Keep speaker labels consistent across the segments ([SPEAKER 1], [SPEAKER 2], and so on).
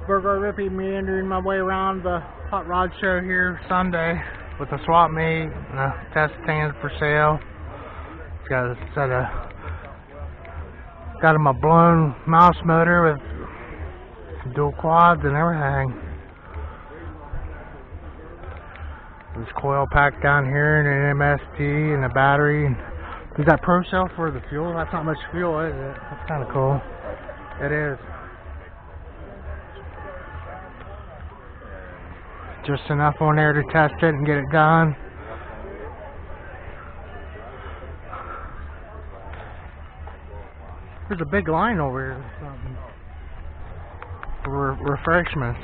[SPEAKER 1] Burger Rippy meandering my way around the hot rod show here Sunday with a swap meet and a test stand for sale. Got a set of, got him a blown mouse motor with dual quads and everything. There's coil pack down here and an MST and a battery. Is that Pro Cell for the fuel? That's not much fuel, is it? That's kind of cool. It is. Just enough on there to test it and get it done. There's a big line over here or something for refreshments.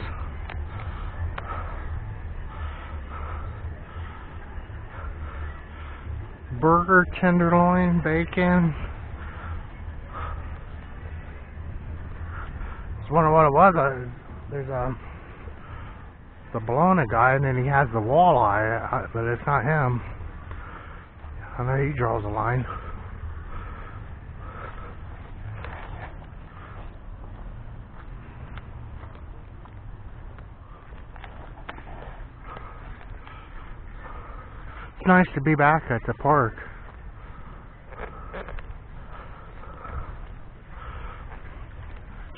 [SPEAKER 1] Burger, tenderloin, bacon. Just wondering what it was. There's the Bologna guy, and then he has the walleye, but it's not him. I know he draws a line. It's nice to be back at the park.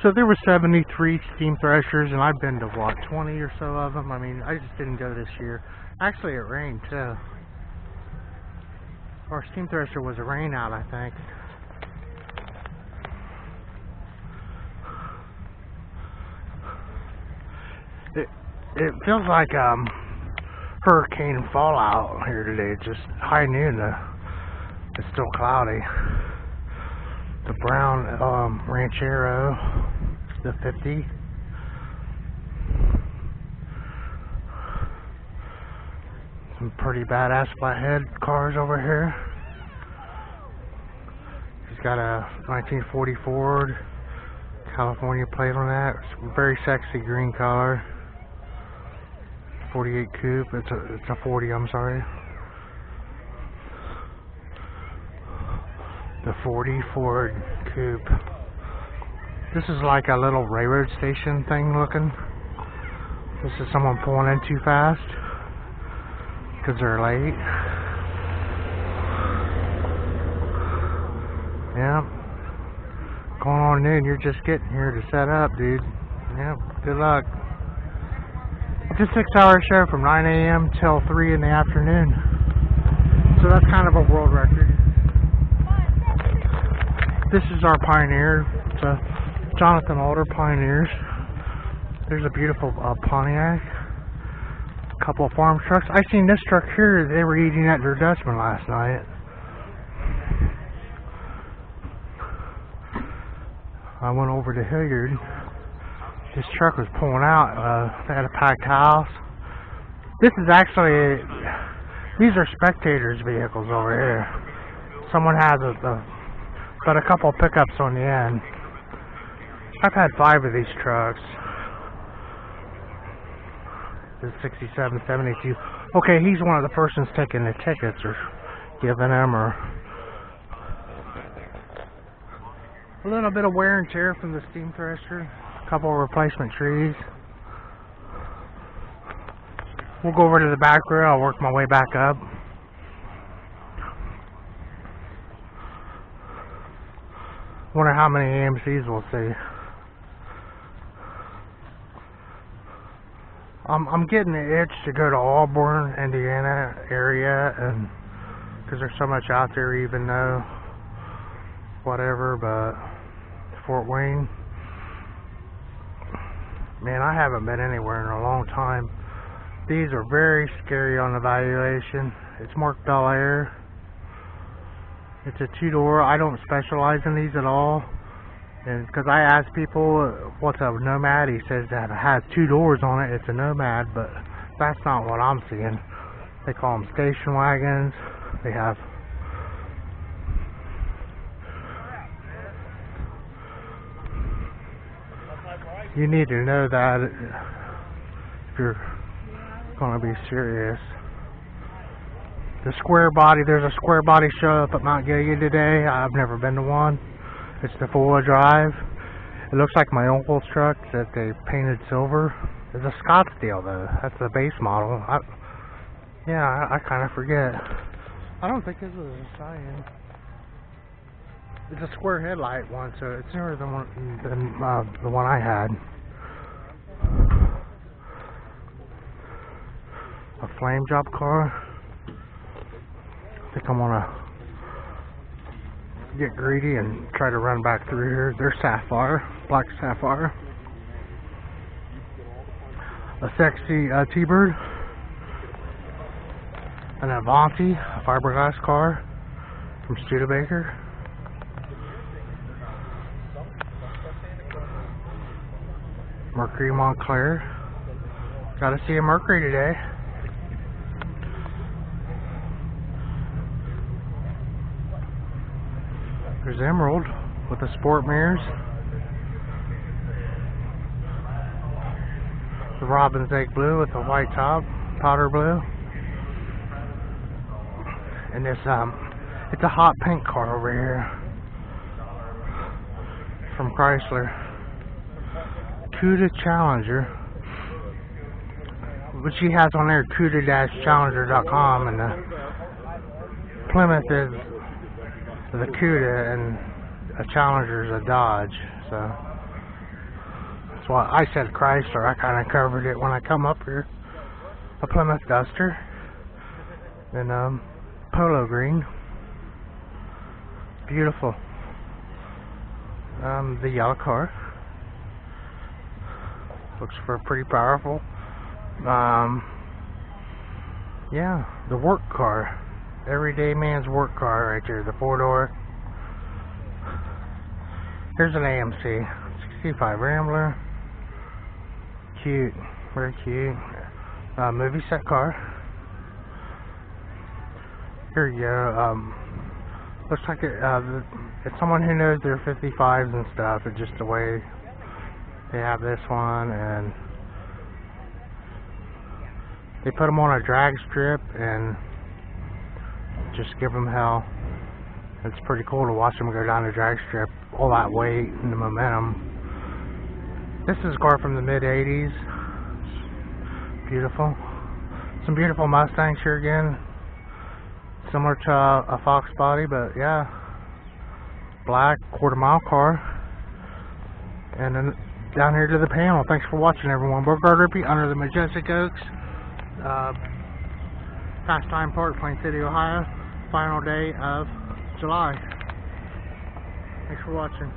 [SPEAKER 1] So there were 73 steam threshers, and I've been to what, 20 or so of them. I mean, I just didn't go this year. Actually, it rained too. Our steam thresher was a rain out, I think. It feels like hurricane fallout here today. It's just high noon. It's still cloudy. The brown Ranchero, the 50. Some pretty badass flathead cars over here. He's got a 1940 Ford California plate on that. It's a very sexy green color. 48 coupe. It's a 40. I'm sorry. The 40 Ford coupe. This is like a little railroad station thing looking. This is someone pulling in too fast because they're late. Yeah. Going on noon, you're just getting here to set up, dude. Yep. Good luck. It's a 6-hour show from 9 a.m. till 3 in the afternoon. So that's kind of a world record. This is our Pioneer. It's a Jonathan Alder Pioneers. There's a beautiful Pontiac. A couple of farm trucks. I seen this truck here. They were eating at their Dutchman last night. I went over to Hilliard. This truck was pulling out. They had a packed house. This is actually, these are spectators' vehicles over here. Someone has but a couple of pickups on the end. I've had 5 of these trucks. The 67, 72. Okay, he's one of the persons taking the tickets or giving them, or a little bit of wear and tear from the steam thresher. A couple of replacement trees. We'll go over to the back row. I'll work my way back up. Wonder how many AMCs we'll see. I'm getting the itch to go to Auburn, Indiana area, and because there's so much out there, even though whatever. But Fort Wayne, man, I haven't been anywhere in a long time. These are very scary on evaluation. It's marked Bel Air. It's a 2-door. I don't specialize in these at all. And because I ask people what's a Nomad, he says that it has 2 doors on it. It's a Nomad, but that's not what I'm seeing. They call them station wagons. They have you need to know that if you're going to be serious. The square body, there's a square body show up at Mount Gilead today. I've never been to one. It's the 4-wheel drive. It looks like my uncle's truck that they painted silver. It's a Scottsdale though. That's the base model. I kind of forget. I don't think this was a Scion. It's a square headlight one, so it's newer than the one I had. A flame job car. I think I'm gonna get greedy and try to run back through here. There's Sapphire, black Sapphire. A sexy T-Bird. An Avanti, a fiberglass car from Studebaker. Mercury Montclair. Gotta see a Mercury today. There's Emerald with the sport mirrors. The Robin's Egg Blue with the white top, powder blue. And this, it's a hot pink car over here from Chrysler. Cuda Challenger, which she has on there, cuda-challenger.com, and the Plymouth is the Cuda and a Challenger's a Dodge, so that's why I said Chrysler. I kind of covered it when I come up here. A Plymouth Duster and polo green, beautiful. The yellow car looks pretty powerful. Yeah, the work car. Everyday man's work car right there, the 4-door. Here's an AMC 65 Rambler. Cute, very cute. Movie set car. Here you go. Looks like it's someone who knows their 55s and stuff. It's just the way they have this one, and they put them on a drag strip and just give them hell. It's pretty cool to watch them go down the drag strip, all that weight and the momentum. This is a car from the mid-80s. Beautiful. Some beautiful Mustangs here again. Similar to a Fox body, but yeah. Black, quarter-mile car. And then down here to the panel. Thanks for watching, everyone. Burgard Rippey under the Majestic Oaks. Pastime Park, Plain City, Ohio. Final day of July. Thanks for watching.